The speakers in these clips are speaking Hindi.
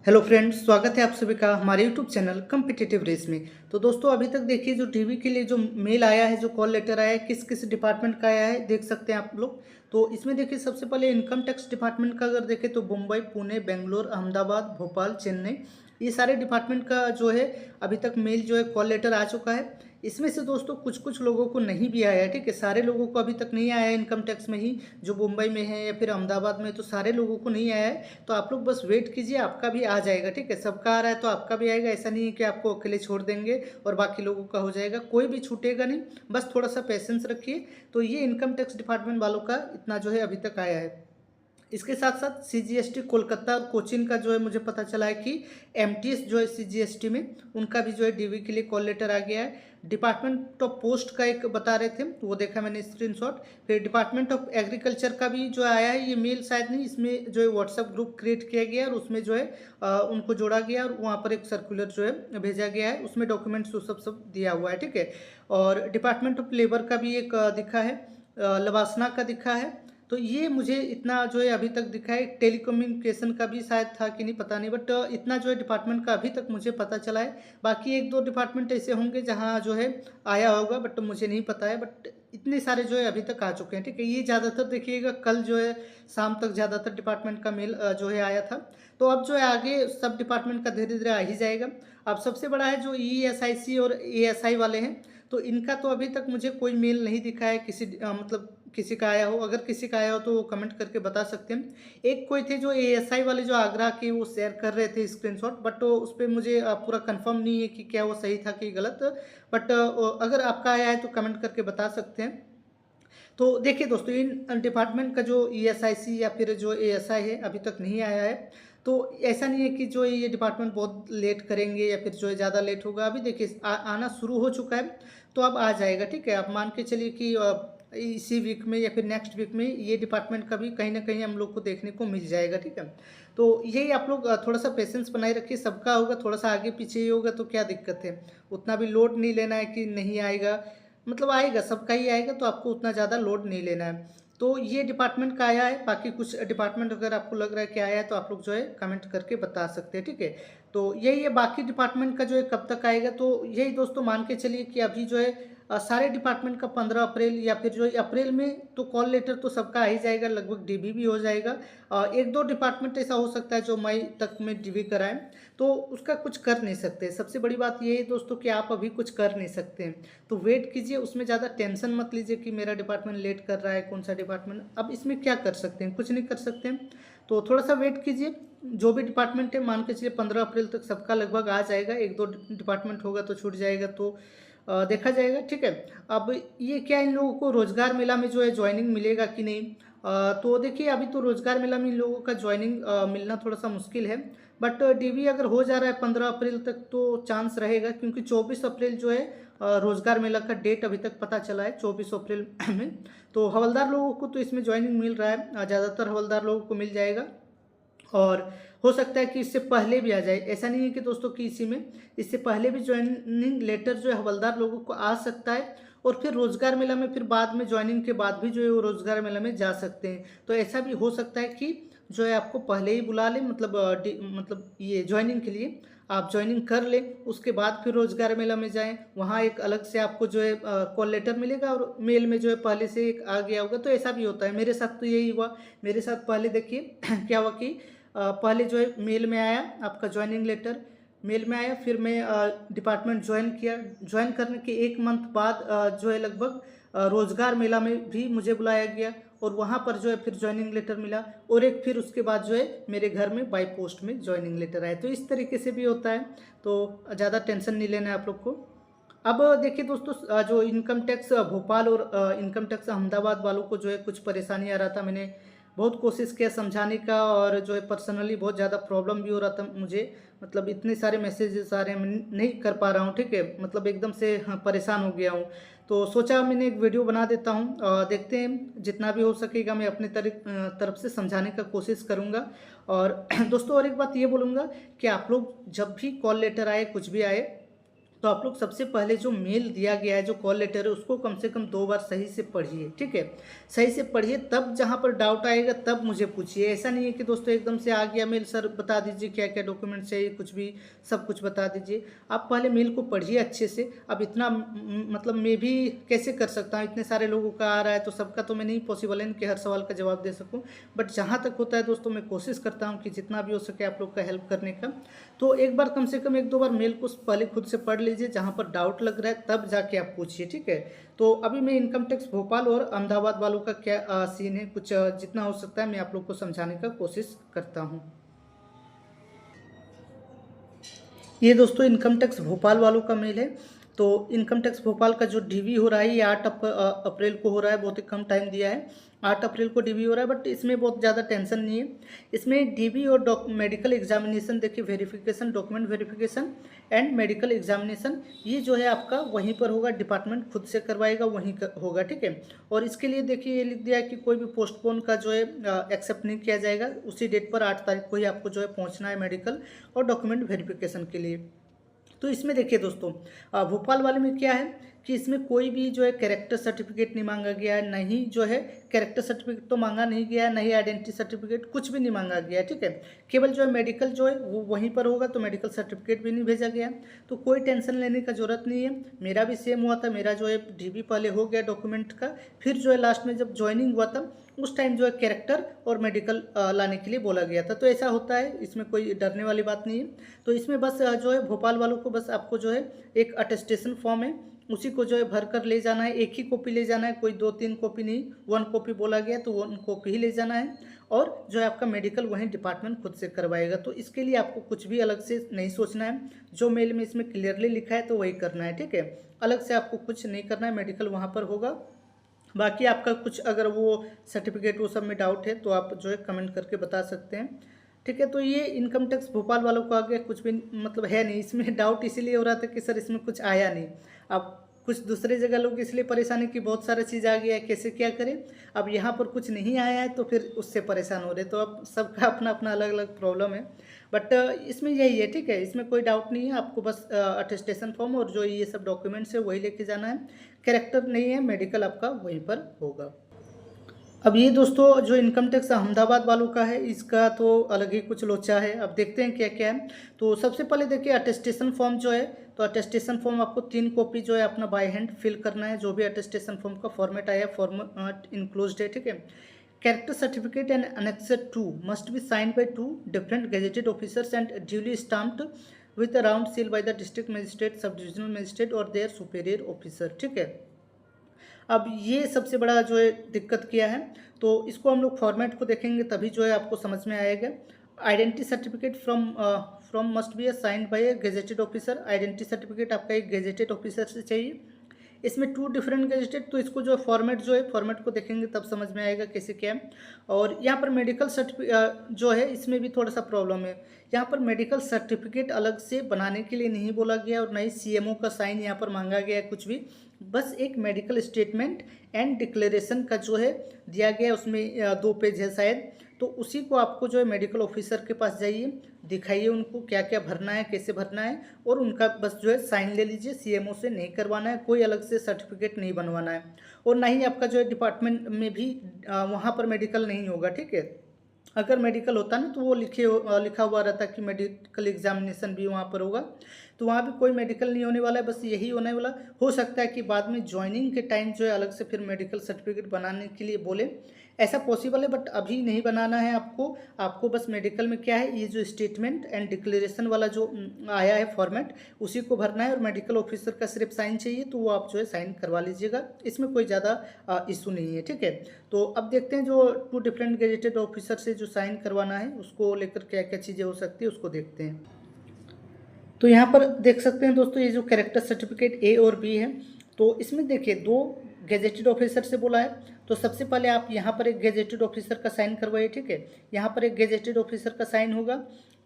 हेलो फ्रेंड्स, स्वागत है आप सभी का हमारे यूट्यूब चैनल कम्पिटिटिव रेस में। तो दोस्तों, अभी तक देखिए जो डीवी के लिए जो मेल आया है, जो कॉल लेटर आया है, किस किस डिपार्टमेंट का आया है देख सकते हैं आप लोग। तो इसमें देखिए सबसे पहले इनकम टैक्स डिपार्टमेंट का अगर देखें तो मुंबई, पुणे, बेंगलोर, अहमदाबाद, भोपाल, चेन्नई, ये सारे डिपार्टमेंट का जो है अभी तक मेल जो है कॉल लेटर आ चुका है। इसमें से दोस्तों कुछ कुछ लोगों को नहीं भी आया है, ठीक है। सारे लोगों को अभी तक नहीं आया है इनकम टैक्स में ही, जो मुंबई में है या फिर अहमदाबाद में, तो सारे लोगों को नहीं आया है। तो आप लोग बस वेट कीजिए, आपका भी आ जाएगा, ठीक है। सबका आ रहा है तो आपका भी आएगा। ऐसा नहीं है कि आपको अकेले छोड़ देंगे और बाकी लोगों का हो जाएगा, कोई भी छूटेगा नहीं। बस थोड़ा सा पेशेंस रखिए। तो ये इनकम टैक्स डिपार्टमेंट वालों का इतना जो है अभी तक आया है। इसके साथ साथ सीजीएसटी कोलकाता और कोचिन का जो है मुझे पता चला है कि एमटीएस जो है सीजीएसटी में, उनका भी जो है डीवी के लिए कॉल लेटर आ गया है। डिपार्टमेंट ऑफ पोस्ट का एक बता रहे थे, वो देखा मैंने स्क्रीनशॉट। फिर डिपार्टमेंट ऑफ एग्रीकल्चर का भी जो आया है, ये मेल शायद नहीं, इसमें जो है व्हाट्सएप ग्रुप क्रिएट किया गया और उसमें जो है उनको जोड़ा गया और वहाँ पर एक सर्कुलर जो है भेजा गया है, उसमें डॉक्यूमेंट्स वो सब दिया हुआ है, ठीक है। और डिपार्टमेंट ऑफ लेबर का भी एक दिखा है, लवासना का दिखा है। तो ये मुझे इतना जो है अभी तक दिखा है। टेलीकम्युनिकेशन का भी शायद था कि नहीं पता नहीं, बट इतना जो है डिपार्टमेंट का अभी तक मुझे पता चला है। बाकी एक दो डिपार्टमेंट ऐसे होंगे जहाँ जो है आया होगा, बट मुझे नहीं पता है। बट इतने सारे जो है अभी तक आ चुके हैं, ठीक है। ये ज़्यादातर देखिएगा कल जो है शाम तक ज़्यादातर डिपार्टमेंट का मेल जो है आया था। तो अब जो है आगे सब डिपार्टमेंट का धीरे धीरे आ ही जाएगा। अब सबसे बड़ा है जो ESIC और ASI वाले हैं, तो इनका तो अभी तक मुझे कोई मेल नहीं दिखा है किसी मतलब किसी का आया हो। अगर किसी का आया हो तो वो कमेंट करके बता सकते हैं। एक कोई थे जो ASI वाले जो आगरा के, वो शेयर कर रहे थे स्क्रीनशॉट, बट उस पर मुझे पूरा कंफर्म नहीं है कि क्या वो सही था कि गलत। बट अगर आपका आया है तो कमेंट करके बता सकते हैं। तो देखिए दोस्तों, इन डिपार्टमेंट का जो ESIC या फिर जो ASI है अभी तक नहीं आया है। तो ऐसा नहीं है कि जो ये डिपार्टमेंट बहुत लेट करेंगे या फिर जो है ज़्यादा लेट होगा। अभी देखिए आना शुरू हो चुका है, तो अब आ जाएगा, ठीक है। आप मान के चलिए कि इसी वीक में या फिर नेक्स्ट वीक में ये डिपार्टमेंट का भी कहीं ना कहीं हम लोग को देखने को मिल जाएगा, ठीक है। तो यही आप लोग थोड़ा सा पेशेंस बनाए रखिए। सबका होगा, थोड़ा सा आगे पीछे ही होगा तो क्या दिक्कत है। उतना भी लोड नहीं लेना है कि नहीं आएगा, मतलब आएगा, सबका ही आएगा, तो आपको उतना ज़्यादा लोड नहीं लेना है। तो ये डिपार्टमेंट का आया है। बाकी कुछ डिपार्टमेंट अगर आपको लग रहा है कि आया है तो आप लोग जो है कमेंट करके बता सकते हैं, ठीक है। तो यही है, बाकी डिपार्टमेंट का जो है कब तक आएगा, तो यही दोस्तों मान के चलिए कि अभी जो है सारे डिपार्टमेंट का 15 अप्रैल या फिर जो है अप्रैल में तो कॉल लेटर तो सबका आ ही जाएगा, लगभग डीबी भी हो जाएगा। एक दो डिपार्टमेंट ऐसा हो सकता है जो मई तक में डीबी कराएं, तो उसका कुछ कर नहीं सकते। सबसे बड़ी बात ये है दोस्तों कि आप अभी कुछ कर नहीं सकते हैं। तो वेट कीजिए, उसमें ज़्यादा टेंशन मत लीजिए कि मेरा डिपार्टमेंट लेट कर रहा है, कौन सा डिपार्टमेंट। अब इसमें क्या कर सकते हैं, कुछ नहीं कर सकते हैं। तो थोड़ा सा वेट कीजिए। जो भी डिपार्टमेंट है मान के चलिए 15 अप्रैल तक सबका लगभग आ जाएगा। एक दो डिपार्टमेंट होगा तो छूट जाएगा, तो देखा जाएगा, ठीक है। अब ये क्या इन लोगों को रोजगार मेला में जो है ज्वाइनिंग मिलेगा कि नहीं, तो देखिए अभी तो रोजगार मेला में इन लोगों का ज्वाइनिंग मिलना थोड़ा सा मुश्किल है। बट डीवी अगर हो जा रहा है 15 अप्रैल तक तो चांस रहेगा, क्योंकि 24 अप्रैल जो है रोजगार मेला का डेट अभी तक पता चला है, 24 अप्रैल में। तो हवलदार लोगों को तो इसमें ज्वाइनिंग मिल रहा है, ज़्यादातर हवलदार लोगों को मिल जाएगा। और हो सकता है कि इससे पहले भी आ जाए। ऐसा नहीं है कि दोस्तों कि इसी में, इससे पहले भी ज्वाइनिंग लेटर जो है हवलदार लोगों को आ सकता है। और फिर रोजगार मेला में फिर बाद में ज्वाइनिंग के बाद भी जो है वो रोजगार मेला में जा सकते हैं। तो ऐसा भी हो सकता है कि जो है आपको पहले ही बुला ले, मतलब मतलब ये ज्वाइनिंग के लिए आप ज्वाइनिंग कर ले, उसके बाद फिर रोजगार मेला में जाएं। वहाँ एक अलग से आपको जो है कॉल लेटर मिलेगा और मेल में जो है पहले से एक आ गया होगा। तो ऐसा भी होता है, मेरे साथ तो यही हुआ। मेरे साथ पहले देखिए क्या हुआ कि पहले जो है मेल में आया आपका ज्वाइनिंग लेटर, मेल में आया। फिर मैं डिपार्टमेंट ज्वाइन किया। ज्वाइन करने के 1 मंथ बाद जो है लगभग रोजगार मेला में भी मुझे बुलाया गया और वहाँ पर जो है फिर ज्वाइनिंग लेटर मिला। और एक फिर उसके बाद जो है मेरे घर में बाई पोस्ट में ज्वाइनिंग लेटर आया। तो इस तरीके से भी होता है, तो ज़्यादा टेंशन नहीं लेना है आप लोग को। अब देखिए दोस्तों, जो इनकम टैक्स भोपाल और इनकम टैक्स अहमदाबाद वालों को जो है कुछ परेशानी आ रहा था। मैंने बहुत कोशिश किया समझाने का, और जो है पर्सनली बहुत ज़्यादा प्रॉब्लम भी हो रहा था मुझे। मतलब इतने सारे मैसेजेस आ रहे हैं, मैं नहीं कर पा रहा हूँ, ठीक है। मतलब एकदम से परेशान हो गया हूँ। तो सोचा मैंने एक वीडियो बना देता हूँ, देखते हैं जितना भी हो सकेगा मैं अपने तरफ से समझाने का कोशिश करूँगा। और दोस्तों और एक बात ये बोलूँगा कि आप लोग जब भी कॉल लेटर आए, कुछ भी आए, तो आप लोग सबसे पहले जो मेल दिया गया है, जो कॉल लेटर है, उसको कम से कम 2 बार सही से पढ़िए, ठीक है। सही से पढ़िए, तब जहाँ पर डाउट आएगा तब मुझे पूछिए। ऐसा नहीं है कि दोस्तों एकदम से आ गया मेल, सर बता दीजिए क्या क्या डॉक्यूमेंट चाहिए, कुछ भी सब कुछ बता दीजिए। आप पहले मेल को पढ़िए अच्छे से। अब इतना मतलब मैं भी कैसे कर सकता हूँ, इतने सारे लोगों का आ रहा है तो सबका तो मैं नहीं पॉसिबल है कि हर सवाल का जवाब दे सकूँ, बट जहाँ तक होता है दोस्तों मैं कोशिश करता हूँ कि जितना भी हो सके आप लोग का हेल्प करने का। तो एक बार कम से कम 1-2 बार मेल को पहले खुद से पढ़ लीजिए, जहाँ पर डाउट लग रहा है तब जाके आप पूछिए, ठीक है। तो अभी मैं इनकम टैक्स भोपाल और अहमदाबाद वालों का क्या सीन है, कुछ जितना हो सकता है मैं आप लोग को समझाने का कोशिश करता हूँ। ये दोस्तों इनकम टैक्स भोपाल वालों का मेल है। तो इनकम टैक्स भोपाल का जो डीवी हो रहा है ये 8 अप्रैल को हो रहा है, बहुत ही कम टाइम दिया है। 8 अप्रैल को डीवी हो रहा है, बट इसमें बहुत ज़्यादा टेंशन नहीं है। इसमें डीवी और मेडिकल एग्जामिनेशन, देखिए verification, document verification and medical examination, ये जो है आपका वहीं पर होगा, डिपार्टमेंट खुद से करवाएगा, वहीं होगा, ठीक है। और इसके लिए देखिए ये लिख दिया है कि कोई भी पोस्टपोन का जो है एक्सेप्ट नहीं किया जाएगा। उसी डेट पर 8 तारीख को ही आपको जो है पहुँचना है मेडिकल और डॉक्यूमेंट वेरिफिकेशन के लिए। तो इसमें देखिए दोस्तों, भोपाल वाले में क्या है कि इसमें कोई भी जो है कैरेक्टर सर्टिफिकेट नहीं मांगा गया है, नहीं जो है कैरेक्टर सर्टिफिकेट तो मांगा नहीं गया है, नहीं आइडेंटिटी सर्टिफिकेट, कुछ भी नहीं मांगा गया है, ठीक है। केवल जो है मेडिकल जो है वो वहीं पर होगा, तो मेडिकल सर्टिफिकेट भी नहीं भेजा गया है। तो कोई टेंशन लेने का जरूरत नहीं है। मेरा भी सेम हुआ था, मेरा जो है डीबी पहले हो गया डॉक्यूमेंट का, फिर जो है लास्ट में जब ज्वाइनिंग हुआ था उस टाइम जो है कैरेक्टर और मेडिकल लाने के लिए बोला गया था। तो ऐसा होता है, इसमें कोई डरने वाली बात नहीं है। तो इसमें बस जो है भोपाल वालों को बस आपको जो है एक अटेस्टेशन फॉर्म है, उसी को जो है भर कर ले जाना है। एक ही कॉपी ले जाना है, कोई 2-3 कॉपी नहीं, 1 कॉपी बोला गया तो 1 कॉपी ही ले जाना है। और जो है आपका मेडिकल वहीं डिपार्टमेंट खुद से करवाएगा। तो इसके लिए आपको कुछ भी अलग से नहीं सोचना है। जो मेल में इसमें क्लियरली लिखा है तो वही करना है, ठीक है। अलग से आपको कुछ नहीं करना है, मेडिकल वहाँ पर होगा। बाकी आपका कुछ अगर वो सर्टिफिकेट वो सब में डाउट है तो आप जो है कमेंट करके बता सकते हैं, ठीक है। तो ये इनकम टैक्स भोपाल वालों को आगे कुछ भी मतलब है नहीं। इसमें डाउट इसीलिए हो रहा था कि सर इसमें कुछ आया नहीं। अब कुछ दूसरे जगह लोग इसलिए परेशान है कि बहुत सारा चीज़ आ गया है, कैसे क्या करें। अब यहाँ पर कुछ नहीं आया है तो फिर उससे परेशान हो रहे। तो अब सबका अपना अपना अलग अलग प्रॉब्लम है, बट इसमें यही है, ठीक है। इसमें कोई डाउट नहीं है। आपको बस अटेस्टेशन फॉर्म और जो ये सब डॉक्यूमेंट्स है वही लेके जाना है। कैरेक्टर नहीं है, मेडिकल आपका वहीं पर होगा। अब ये दोस्तों जो इनकम टैक्स अहमदाबाद वालों का है, इसका तो अलग ही कुछ लोचा है। अब देखते हैं क्या क्या है। तो सबसे पहले देखिए अटेस्टेशन फॉर्म जो है, तो अटेस्टेशन फॉर्म आपको 3 कॉपी जो है अपना बाय हैंड फिल करना है। जो भी अटेस्टेशन फॉर्म का फॉर्मेट आया, फॉर्मेट इनक्लोज्ड है, ठीक है। Character certificate and annexure 2 must be signed by 2 different gazetted officers and duly stamped with a round seal by the district magistrate, sub divisional magistrate और देयर सुपीरियर ऑफिसर, ठीक है। अब ये सबसे बड़ा जो है दिक्कत किया है, तो इसको हम लोग फॉर्मेट को देखेंगे तभी जो है आपको समझ में आएगा। Identity certificate from must be signed bye A gazetted officer. Identity certificate आपका एक गेजेटेड ऑफिसर से चाहिए। इसमें 2 डिफरेंट गेजेटेड, तो इसको जो फॉर्मेट जो है फॉर्मेट को देखेंगे तब समझ में आएगा कैसे क्या है। और यहाँ पर मेडिकल सर्टिफिकेट जो है इसमें भी थोड़ा सा प्रॉब्लम है। यहाँ पर मेडिकल सर्टिफिकेट अलग से बनाने के लिए नहीं बोला गया और नहीं सीएमओ का साइन यहाँ पर मांगा गया है कुछ भी। बस एक मेडिकल स्टेटमेंट एंड डिक्लेरेशन का जो है दिया गया है, उसमें 2 पेज है शायद। तो उसी को आपको जो है मेडिकल ऑफिसर के पास जाइए, दिखाइए उनको क्या क्या भरना है, कैसे भरना है, और उनका बस जो है साइन ले लीजिए। सीएमओ से नहीं करवाना है, कोई अलग से सर्टिफिकेट नहीं बनवाना है। और ना ही आपका जो है डिपार्टमेंट में भी वहाँ पर मेडिकल नहीं होगा, ठीक है। अगर मेडिकल होता ना तो वो लिखा हुआ रहता कि मेडिकल एग्जामिनेशन भी वहाँ पर होगा। तो वहाँ भी कोई मेडिकल नहीं होने वाला है, बस यही होने वाला। हो सकता है कि बाद में ज्वाइनिंग के टाइम जो है अलग से फिर मेडिकल सर्टिफिकेट बनाने के लिए बोले, ऐसा पॉसिबल है, बट अभी नहीं बनाना है आपको। आपको बस मेडिकल में क्या है, ये जो स्टेटमेंट एंड डिक्लेरेशन वाला जो आया है फॉर्मेट, उसी को भरना है। और मेडिकल ऑफिसर का सिर्फ साइन चाहिए, तो वो आप जो है साइन करवा लीजिएगा। इसमें कोई ज़्यादा इशू नहीं है, ठीक है। तो अब देखते हैं जो 2 डिफरेंट गेजेटेड ऑफिसर से जो साइन करवाना है उसको लेकर क्या क्या चीज़ें हो सकती है उसको देखते हैं। तो यहाँ पर देख सकते हैं दोस्तों, ये जो कैरेक्टर सर्टिफिकेट ए और बी है, तो इसमें देखिए 2 गेजेटेड ऑफिसर से बोला है। तो सबसे पहले आप यहाँ पर एक गेजेटेड ऑफिसर का साइन करवाइए, ठीक है। यहाँ पर एक गेजेटेड ऑफिसर का साइन होगा।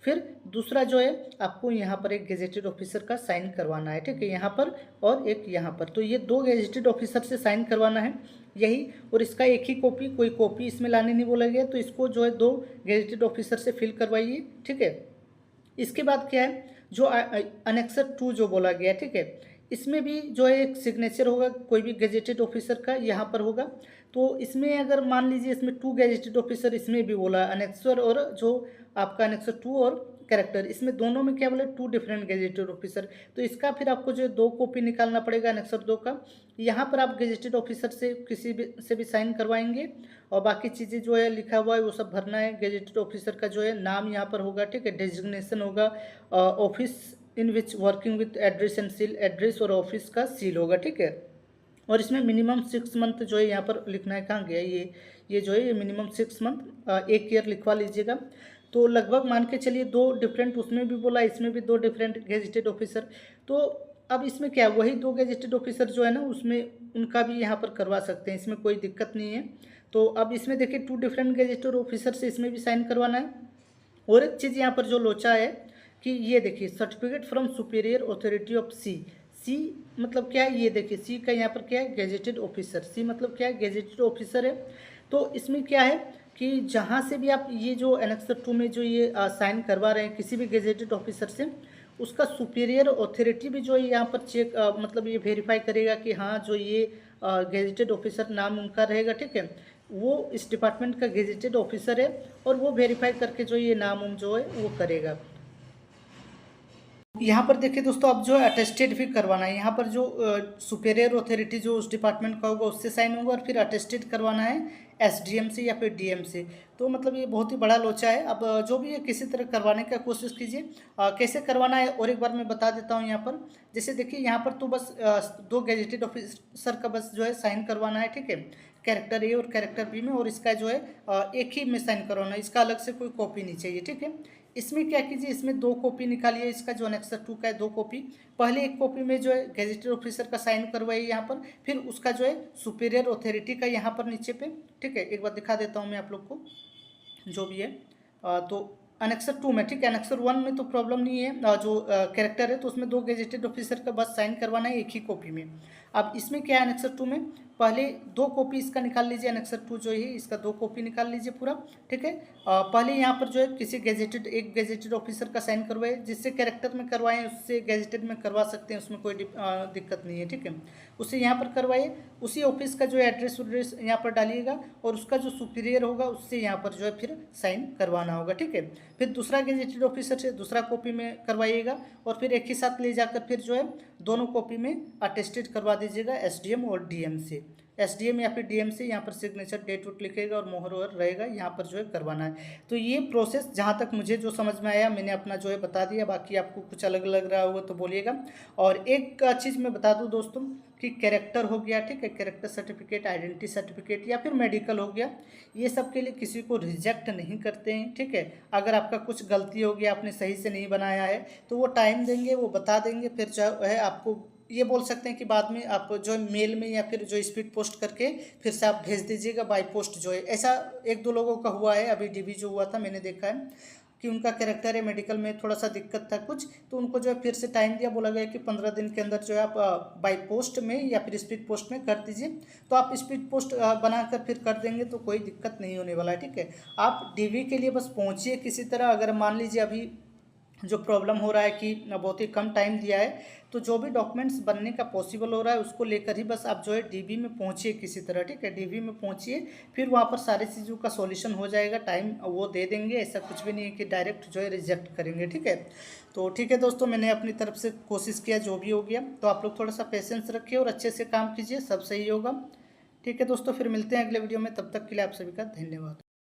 फिर दूसरा जो है आपको यहाँ पर एक गेजेटेड ऑफिसर का साइन करवाना है, ठीक है, यहाँ पर और एक यहाँ पर। तो ये 2 गेजेटेड ऑफिसर से साइन करवाना है यही। और इसका एक ही कॉपी, कोई कॉपी इसमें लाने नहीं बोला गया। तो इसको जो है 2 गेजेटेड ऑफिसर से फिल करवाइए, ठीक है। इसके बाद क्या है, जो अनेक्सर 2 जो बोला गया, ठीक है, इसमें भी जो है एक सिग्नेचर होगा कोई भी गेजेटेड ऑफिसर का यहाँ पर होगा। तो इसमें अगर मान लीजिए इसमें 2 गेजेटेड ऑफिसर इसमें भी बोला अनेक्सर, और जो आपका अनेक्सर 2 और कैरेक्टर, इसमें दोनों में क्या बोले 2 डिफरेंट गेजेटेड ऑफिसर। तो इसका फिर आपको जो है 2 कॉपी निकालना पड़ेगा अनेक्सर 2 का। यहाँ पर आप गेजेटेड ऑफिसर से किसी भी से भी साइन करवाएंगे, और बाकी चीज़ें जो है लिखा हुआ है वो सब भरना है। गेजेटेड ऑफिसर का जो है नाम यहाँ पर होगा, ठीक है, डेजिग्नेशन होगा, office in which working with address and seal, address और ऑफिस का सील होगा, ठीक है। और इसमें मिनिमम 6 मंथ जो है यहाँ पर लिखना है। कहाँ गया ये जो है ये मिनिमम 6 मंथ, 1 ईयर लिखवा लीजिएगा। तो लगभग मान के चलिए 2 डिफरेंट, उसमें भी बोला इसमें भी 2 डिफरेंट गेजेटेड ऑफिसर। तो अब इसमें क्या वही 2 गेजेटेड ऑफिसर जो है ना उसमें उनका भी यहाँ पर करवा सकते हैं, इसमें कोई दिक्कत नहीं है। तो अब इसमें देखिए 2 डिफरेंट गेजेटेड ऑफिसर से इसमें भी साइन करवाना है। और एक चीज़ यहाँ पर जो लोचा है कि ये देखिए certificate from superior authority of C. C मतलब क्या है, ये देखिए सी का यहाँ पर क्या है, गेजेटेड ऑफिसर। सी मतलब क्या है, गेजेटेड ऑफिसर है। तो इसमें क्या है कि जहाँ से भी आप ये जो एनेक्सर 2 में जो ये साइन करवा रहे हैं किसी भी गेजेटेड ऑफिसर से, उसका सुपीरियर अथॉरिटी भी जो है यहाँ पर चेक मतलब ये वेरीफाई करेगा कि हाँ जो ये गेजेटेड ऑफिसर नाम उनका रहेगा, ठीक है, वो इस डिपार्टमेंट का गेजेटेड ऑफिसर है, और वो वेरीफाई करके जो ये नाम उम जो है वो करेगा। यहाँ पर देखिए दोस्तों, अब जो है अटेस्टेड भी करवाना है। यहाँ पर जो सुपेरियर अथॉरिटी जो उस डिपार्टमेंट का होगा उससे साइन होगा, और फिर अटेस्टेड करवाना है एसडीएम से या फिर डीएम से। तो मतलब ये बहुत ही बड़ा लोचा है। अब जो भी है किसी तरह करवाने का कोशिश कीजिए। कैसे करवाना है और एक बार मैं बता देता हूँ यहाँ पर। जैसे देखिए यहाँ पर तो बस 2 गेजेटेड ऑफिसर का बस जो है साइन करवाना है, ठीक है, कैरेक्टर ए और कैरेक्टर बी में, और इसका जो है एक ही में साइन करवाना है, इसका अलग से कोई कॉपी नहीं चाहिए, ठीक है। इसमें क्या कीजिए, इसमें 2 कॉपी निकालिए, इसका जो अनेक्सर 2 का है 2 कॉपी। पहले एक कॉपी में जो है गेजेटेड ऑफिसर का साइन करवाइए यहाँ पर, फिर उसका जो है सुपीरियर अथॉरिटी का यहाँ पर नीचे पे, ठीक है, एक बार दिखा देता हूँ मैं आप लोग को जो भी है। तो अनेक्सर 2 में, ठीक है, अनेक्सर 1 में तो प्रॉब्लम नहीं है, जो कैरेक्टर है तो उसमें 2 गेजेटेड ऑफिसर का बस साइन करवाना है एक ही कॉपी में। अब इसमें क्या है, अनेक्सर 2 में पहले 2 कॉपी इसका निकाल लीजिए, अनेक्सर 2 जो है इसका 2 कॉपी निकाल लीजिए पूरा, ठीक है। पहले यहाँ पर जो है किसी एक गेजेटेड ऑफिसर का साइन करवाए, जिससे कैरेक्टर में करवाएं उससे गेजेटेड में करवा सकते हैं, उसमें कोई दिक्कत नहीं है, ठीक है। उससे यहाँ पर करवाइए, उसी ऑफिस का जो एड्रेस उड्रेस यहाँ पर डालिएगा, और उसका जो सुपीरियर होगा उससे यहाँ पर जो है फिर साइन करवाना होगा, ठीक है। फिर दूसरा गेजेटेड ऑफिसर से दूसरा कॉपी में करवाइएगा, और फिर एक ही साथ ले जाकर फिर जो है दोनों कॉपी में अटेस्टेड करवा दीजिएगा एसडीएम और डीएम से। एसडीएम या फिर डीएम से यहाँ पर सिग्नेचर डेट वोट लिखेगा और मोहर वोहर रहेगा, यहाँ पर जो है करवाना है। तो ये प्रोसेस जहाँ तक मुझे जो समझ में आया मैंने अपना जो है बता दिया, बाकी आपको कुछ अलग लग रहा होगा तो बोलिएगा। और एक चीज़ मैं बता दूँ दोस्तों कि कैरेक्टर हो गया, ठीक है, कैरेक्टर सर्टिफिकेट, आइडेंटिटी सर्टिफिकेट या फिर मेडिकल हो गया, ये सब के लिए किसी को रिजेक्ट नहीं करते हैं, ठीक है। अगर आपका कुछ गलती हो गया, आपने सही से नहीं बनाया है तो वो टाइम देंगे, वो बता देंगे, फिर जो है आपको ये बोल सकते हैं कि बाद में आप जो है मेल में या फिर जो स्पीड पोस्ट करके फिर से आप भेज दीजिएगा बाय पोस्ट जो है। ऐसा 1-2 लोगों का हुआ है, अभी डीबी जो हुआ था मैंने देखा है कि उनका कैरेक्टर है मेडिकल में थोड़ा सा दिक्कत था कुछ, तो उनको जो है फिर से टाइम दिया, बोला गया कि 15 दिन के अंदर जो है आप बाय पोस्ट में या फिर स्पीड पोस्ट में कर दीजिए। तो आप स्पीड पोस्ट बनाकर फिर कर देंगे तो कोई दिक्कत नहीं होने वाला है, ठीक है। आप डीवी के लिए बस पहुँचिए किसी तरह। अगर मान लीजिए अभी जो प्रॉब्लम हो रहा है कि बहुत ही कम टाइम दिया है, तो जो भी डॉक्यूमेंट्स बनने का पॉसिबल हो रहा है उसको लेकर ही बस आप जो है डीबी में पहुंचिए किसी तरह, ठीक है, डीबी में पहुंचिए, फिर वहां पर सारी चीज़ों का सॉल्यूशन हो जाएगा, टाइम वो दे देंगे। ऐसा कुछ भी नहीं है कि डायरेक्ट जो है रिजेक्ट करेंगे, ठीक है। तो ठीक है दोस्तों, मैंने अपनी तरफ से कोशिश किया, जो भी हो गया। तो आप लोग थोड़ा सा पेशेंस रखिए और अच्छे से काम कीजिए, सब सही होगा, ठीक है दोस्तों। फिर मिलते हैं अगले वीडियो में, तब तक के लिए आप सभी का धन्यवाद।